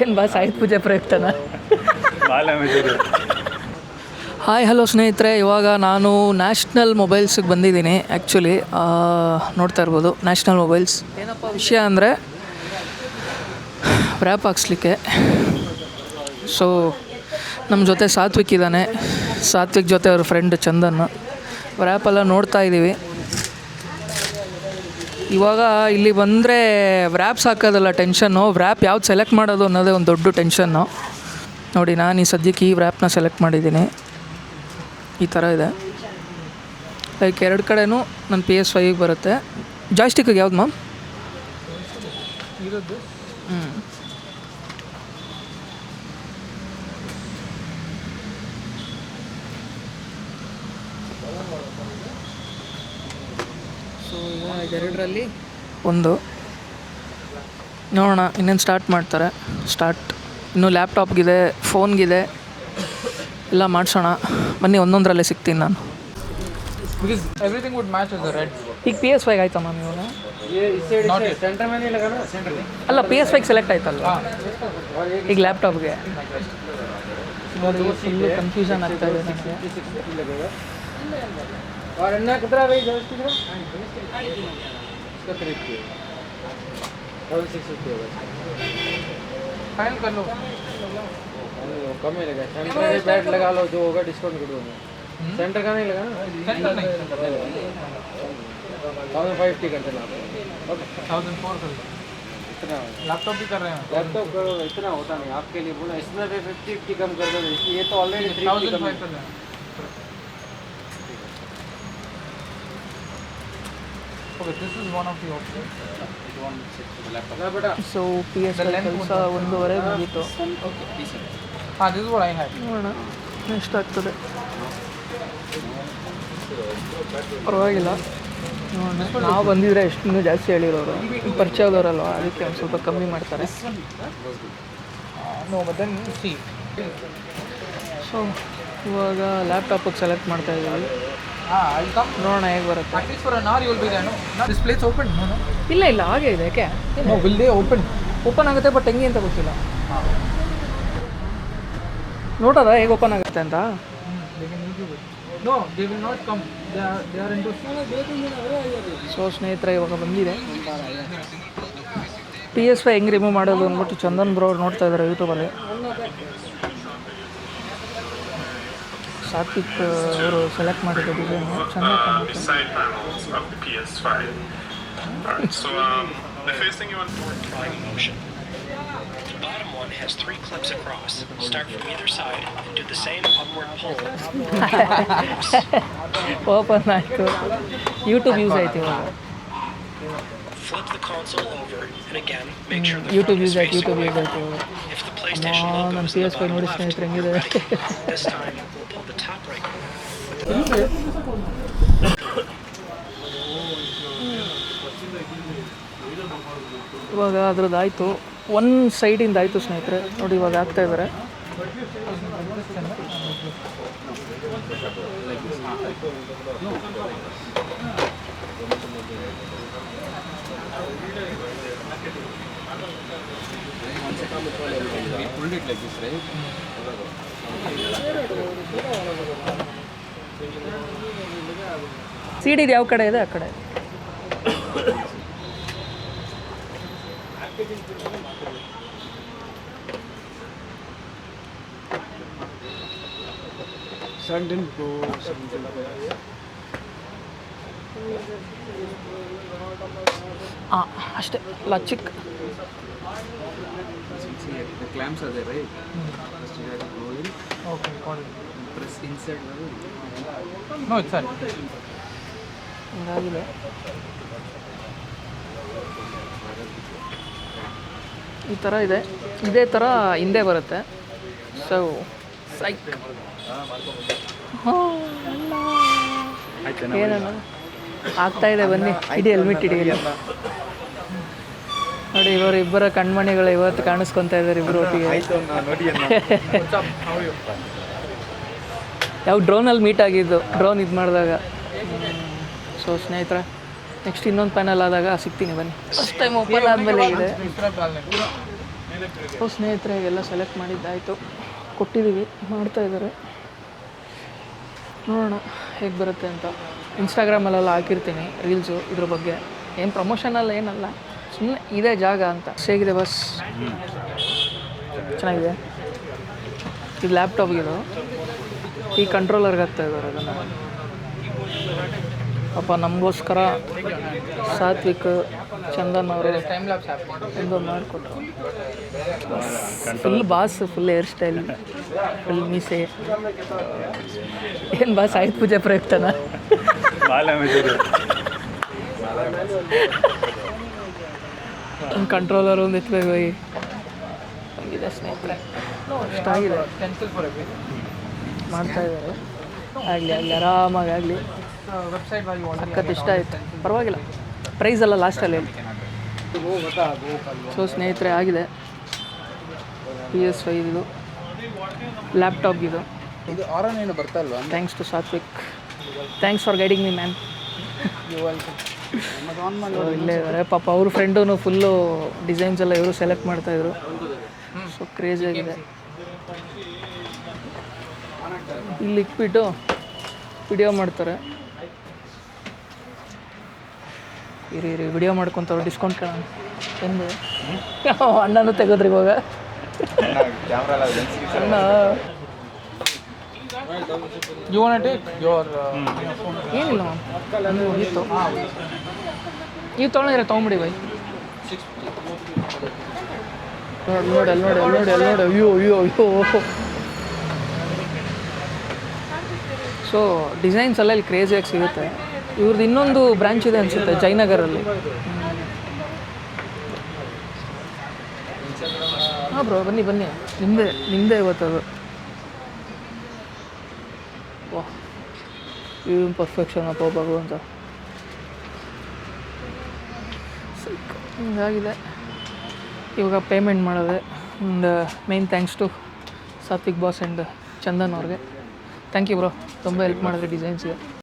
ಏನು ಬಾ ಸಾಹಿತ್ಯ ಪೂಜೆ ಪ್ರಯುಕ್ತನ. ಹಾಯ್ ಹಲೋ ಸ್ನೇಹಿತರೆ, ಇವಾಗ ನಾನು ನ್ಯಾಷನಲ್ ಮೊಬೈಲ್ಸಿಗೆ ಬಂದಿದ್ದೀನಿ. ಆ್ಯಕ್ಚುಲಿ ನೋಡ್ತಾ ಇರ್ಬೋದು ನ್ಯಾಷನಲ್ ಮೊಬೈಲ್ಸ್. ಏನಪ್ಪ ವಿಷಯ ಅಂದರೆ ರ್ಯಾಪ್ ಹಾಕ್ಸ್ಲಿಕ್ಕೆ. ಸೊ ನಮ್ಮ ಜೊತೆ ಸಾತ್ವಿಕ್ ಇದ್ದಾನೆ. ಸಾತ್ವಿಕ್ ಜೊತೆ ಅವ್ರ ಫ್ರೆಂಡ್ ಚಂದನ್. ರ್ಯಾಪೆಲ್ಲ ನೋಡ್ತಾ ಇದ್ದೀವಿ. ಇವಾಗ ಇಲ್ಲಿ ಬಂದರೆ ವ್ರ್ಯಾಪ್ಸ್ ಹಾಕೋದಲ್ಲ ಟೆನ್ಷನ್ನು, ವ್ರ್ಯಾಪ್ ಯಾವ್ದು ಸೆಲೆಕ್ಟ್ ಮಾಡೋದು ಅನ್ನೋದೇ ಒಂದು ದೊಡ್ಡ ಟೆನ್ಷನ್ನು. ನೋಡಿ, ನಾನು ಈ ಸದ್ಯಕ್ಕೆ ಈ ವ್ರ್ಯಾಪ್ನ ಸೆಲೆಕ್ಟ್ ಮಾಡಿದ್ದೀನಿ. ಈ ಥರ ಇದೆ. ಲೈಕ್ ಎರಡು ಕಡೆನೂ ನನ್ನ PS5 ಬರುತ್ತೆ. ಜಾಯ್ಸ್ಟಿಕ್ಕಿಗೆ ಯಾವ್ದು ಮ್ಯಾಮ್? ಸೊ ಈಗ ಎರಡರಲ್ಲಿ ಒಂದು ನೋಡೋಣ, ಇನ್ನೇನು ಸ್ಟಾರ್ಟ್ ಮಾಡ್ತಾರೆ. ಇನ್ನೂ ಲ್ಯಾಪ್ಟಾಪ್ಗಿದೆ, ಫೋನ್ಗಿದೆ, ಎಲ್ಲ ಮಾಡಿಸೋಣ ಬನ್ನಿ. ಒಂದೊಂದರಲ್ಲೇ ಸಿಗ್ತೀನಿ ನಾನು. ಈಗ PS5 ಆಯ್ತಾ ಮ್ಯಾಮ್ ಇವಾಗ? ಅಲ್ಲ, PS5 ಸೆಲೆಕ್ಟ್ ಆಯ್ತಲ್ಲ ಈಗ ಲ್ಯಾಪ್ಟಾಪ್ಗೆ. ಫುಲ್ಲು ಕನ್ಫ್ಯೂಷನ್ ಆಗ್ತಾ ಇದೆ ನನಗೆ. फाइनल कर लो, कम ही लगा. सेंटर में बैट लगा लो, जो होगा डिस्काउंट कर दूँगा. सेंटर का नहीं लगा ना? सेंटर नहीं, 1050 कर देना. ओके, 1004 कर दो. इतना लैपटॉप भी कर रहे हैं. लैपटॉप करो, इतना होता नहीं आपके लिए बोला. इसमें भी 50 कम कर दो. ये तो ऑलरेडी 3005 कर रहे हैं. Okay, this is one of the options. So PS5 ಕೆಲಸ 1.5 ಮುಗೀತು. ಹಾಂ, this is what I had. ನೋಡೋಣ ಎಷ್ಟಾಗ್ತದೆ. ಪರವಾಗಿಲ್ಲ ನೋಡೋಣ. ನಾವು ಬಂದಿದ್ರೆ ಎಷ್ಟು ಇನ್ನೂ ಜಾಸ್ತಿ ಹೇಳಿರೋರು, ಪರಿಚಯದವರಲ್ವ, ಅದಕ್ಕೆ ಒಂದು ಸ್ವಲ್ಪ ಕಮ್ಮಿ ಮಾಡ್ತಾರೆ. ಸೊ ಇವಾಗ ಲ್ಯಾಪ್ಟಾಪಿಗೆ ಸೆಲೆಕ್ಟ್ ಮಾಡ್ತಾ ಇದ್ದೀವಿ. ನೋಡೋಣ ಹೇಗೆ ಬರುತ್ತೆ. ಇಲ್ಲ ಹಾಗೆ ಇದೆ. ಯಾಕೆ ಓಪನ್ ಆಗುತ್ತೆ, ಬಟ್ ಹೆಂಗೆ ಅಂತ ಗೊತ್ತಿಲ್ಲ. ನೋಡೋದ ಹೇಗೆ ಓಪನ್ ಆಗುತ್ತೆ ಅಂತ. ಸೊ ಸ್ನೇಹಿತರೆ, ಇವಾಗ ಬಂದಿದೆ PS5 ಹೆಂಗೆ ರಿಮೂವ್ ಮಾಡೋದು ಅಂದ್ಬಿಟ್ಟು ಚಂದನ್ ಬ್ರೋ ನೋಡ್ತಾ ಇದ್ದಾರೆ ಯೂಟ್ಯೂಬಲ್ಲಿ. ಸಾತ್ವಿಕ್ ಅವರು ಸೆಲೆಕ್ಟ್ ಮಾಡಿದ ಡಿಸೈನ್ ಚೆನ್ನಾಗಿ ಕಾಣುತ್ತೆ. has 3 clips across. Start from either side and do the same upward pull. Open ಆಯಿತು. ಯೂಟ್ಯೂಬ್ ಯೂಸ್ ಆಯ್ತು ಇವಾಗ. Flip the console over and again make sure the YouTube use front ಆಯ್ತು. is facing away. If the PlayStation logo ನಮ್ಮ is in the PS5 bottom ನೋಡಿ left, ಸ್ನೇಹಿತರೆ ಹೆಂಗಿದೆ. this time we'll pull the top right. ಇವಾಗ ಅದ್ರದ್ದು ಆಯಿತು, ಒಂದು ಸೈಡಿಂದ ಆಯಿತು ಸ್ನೇಹಿತರೆ. ನೋಡಿ ಇವಾಗ ಆಗ್ತಾ ಇದ್ದಾರೆ. CD ಯಾವ ಕಡೆ ಇದೆ ಆ ಕಡೆ. ಅಷ್ಟೇ ಲಚಿಕ್. clamps are there, right? First you have to go in. Okay, got it. Press inside. No, it's fine. ಹಿಂಗಾಗಿದೆ. ಈ ಥರ ಇದೆ. ಇದೇ ಥರ ಹಿಂದೆ ಬರುತ್ತೆ. ಸೊ ಸೈಕ್ ಏನಲ್ಲ ಆಗ್ತಾಯಿದೆ. ಬನ್ನಿ ಇಡಿ, ಹೆಲ್ಮೆಟ್ ಇಡಿ. ನೋಡಿ ಇವರು ಇಬ್ಬರ ಕಣ್ಮಣಿಗಳು ಇವತ್ತು ಕಾಣಿಸ್ಕೊತಾ ಇದ್ದಾರೆ ಇಬ್ಬರು ಒಟ್ಟಿಗೆ. ಯಾವ ಡ್ರೋನಲ್ಲಿ ಮೀಟ್ ಆಗಿದ್ದು, ಡ್ರೋನ್ ಇದು ಮಾಡಿದಾಗ. ಸೊ ಸ್ನೇಹಿತರೆ, ನೆಕ್ಸ್ಟ್ ಇನ್ನೊಂದು ಪ್ಯಾನಲ್ ಆದಾಗ ಸಿಗ್ತೀನಿ ಬನ್ನಿ. ಫಸ್ಟ್ ಟೈಮ್ ಓಪನ್ ಆದಮೇಲೆ ಇದೆ. ಸ್ನೇಹಿತರೆ ಎಲ್ಲ ಸೆಲೆಕ್ಟ್ ಮಾಡಿದ್ದಾಯಿತು, ಕೊಟ್ಟಿದ್ದೀವಿ, ಮಾಡ್ತಾಯಿದ್ದಾರೆ. ನೋಡೋಣ ಹೇಗೆ ಬರುತ್ತೆ ಅಂತ. ಇನ್ಸ್ಟಾಗ್ರಾಮಲ್ಲೆಲ್ಲ ಹಾಕಿರ್ತೀನಿ ರೀಲ್ಸು ಇದ್ರ ಬಗ್ಗೆ. ಏನು ಪ್ರಮೋಷನಲ್ಲ ಏನಲ್ಲ, ಸುಮ್ಮನೆ ಇದೇ ಜಾಗ ಅಂತ. ಹೇಗಿದೆ ಬಸ್? ಚೆನ್ನಾಗಿದೆ. ಇದು ಲ್ಯಾಪ್ಟಾಪ್ಗಿದು ಈ ಕಂಟ್ರೋಲರ್ಗೆ ಹಾಕ್ತಾ ಇದ್ದಾರೆ ಅದನ್ನು. ಪಾಪ ನಮಗೋಸ್ಕರ ಸಾತ್ವಿಕ್, ಚಂದನ್ ಅವರು ಒಂದು ಮಾಡಿಕೊಟ್ರು. Full boss, full hair style, full ಮೀಸೆ. ಏನು ಬಾಸ್, ಆಯುಧ ಪೂಜೆ ಪ್ರಯುಕ್ತನ? ಒಂದು ಕಂಟ್ರೋಲರ್ ಒಂದು ಎತ್ತಬೇಕು ಹಂಗಿದೆ ಸ್ನೇಹಿತರೆ. ಇಷ್ಟ ಆಗಿದೆ, ಮಾಡ್ತಾಯಿದ್ದಾರೆ. ಆಗಲಿ ಆರಾಮಾಗಿ ಆಗಲಿ. ಸಖತ್ ಇಷ್ಟ ಆಯಿತು, ಪರವಾಗಿಲ್ಲ. ಪ್ರೈಸ್ ಎಲ್ಲ ಲಾಸ್ಟಲ್ಲಿ ಹೇಳಿ. ಸೊ ಸ್ನೇಹಿತರೆ ಆಗಿದೆ. PS5 ಇದು ಲ್ಯಾಪ್ಟಾಪ್ಗಿದು. ಇದು ಆರನ್ ಏನು ಬರ್ತಾ ಇಲ್ವಾ? Thanks to Satvik, thanks for guiding me man. ಇಲ್ಲೇ ಇದ್ದಾರೆ ಪಾಪ. ಅವ್ರ ಫ್ರೆಂಡು ಫುಲ್ಲು ಡಿಸೈನ್ಸ್ ಎಲ್ಲ ಇವರು ಸೆಲೆಕ್ಟ್ ಮಾಡ್ತಾಯಿದ್ರು. ಸೊ ಕ್ರೇಜಿ ಆಗಿದೆ. ಇಲ್ಲಿ ಇಟ್ಬಿಟ್ಟು ವಿಡಿಯೋ ಮಾಡ್ತಾರೆ. ಇರಿ ವಿಡಿಯೋ ಮಾಡ್ಕೊತವ್ರು, ಡಿಸ್ಕೌಂಟ್ ಕೇಳೋಣ ಎಂದು. ಅಣ್ಣನೂ ತೆಗೋದ್ರಿ ಇವಾಗ ಅಣ್ಣ. ಏನಿಲ್ಲ ಮ್ಯಾಮ್, ಮುಗೀತು. ನೀವು ತೊಗೊಂಡಿರ ತೊಗೊಂಬಿಡಿ ಬೈ. ನೋಡಿ ಅಲ್ಲಿ ನೋಡಿ ಅಲ್ಲಿ ನೋಡಿ ಅಲ್ಲಿ ನೋಡಿ. ಅಯ್ಯೋ. ಸೊ ಡಿಸೈನ್ಸ್ ಎಲ್ಲ ಇಲ್ಲಿ ಕ್ರೇಜಿಯಾಗಿ ಸಿಗುತ್ತೆ. ಇವ್ರದ್ದು ಇನ್ನೊಂದು ಬ್ರ್ಯಾಂಚ್ ಇದೆ ಅನಿಸುತ್ತೆ ಜಯನಗರಲ್ಲಿ. ಹಾಂ ಬ್ರೋ, ಬನ್ನಿ ನಿಮ್ಮದೇ ಇವತ್ತದು. ವಾಹ್, ಏನು ಪರ್ಫೆಕ್ಷನ್ ಅಪ್ಪ ಭಗವಂತ. ಹಿಂಗಾಗಿದೆ. ಇವಾಗ ಪೇಮೆಂಟ್ ಮಾಡೋದೆ. ಒಂದು main thanks to Satvik boss and Chandan ಅವ್ರಿಗೆ. ಥ್ಯಾಂಕ್ ಯು ಬ್ರೋ, ತುಂಬ ಹೆಲ್ಪ್ ಮಾಡಿದ್ರಿ ಡಿಸೈನ್ಸ್ಗೆ.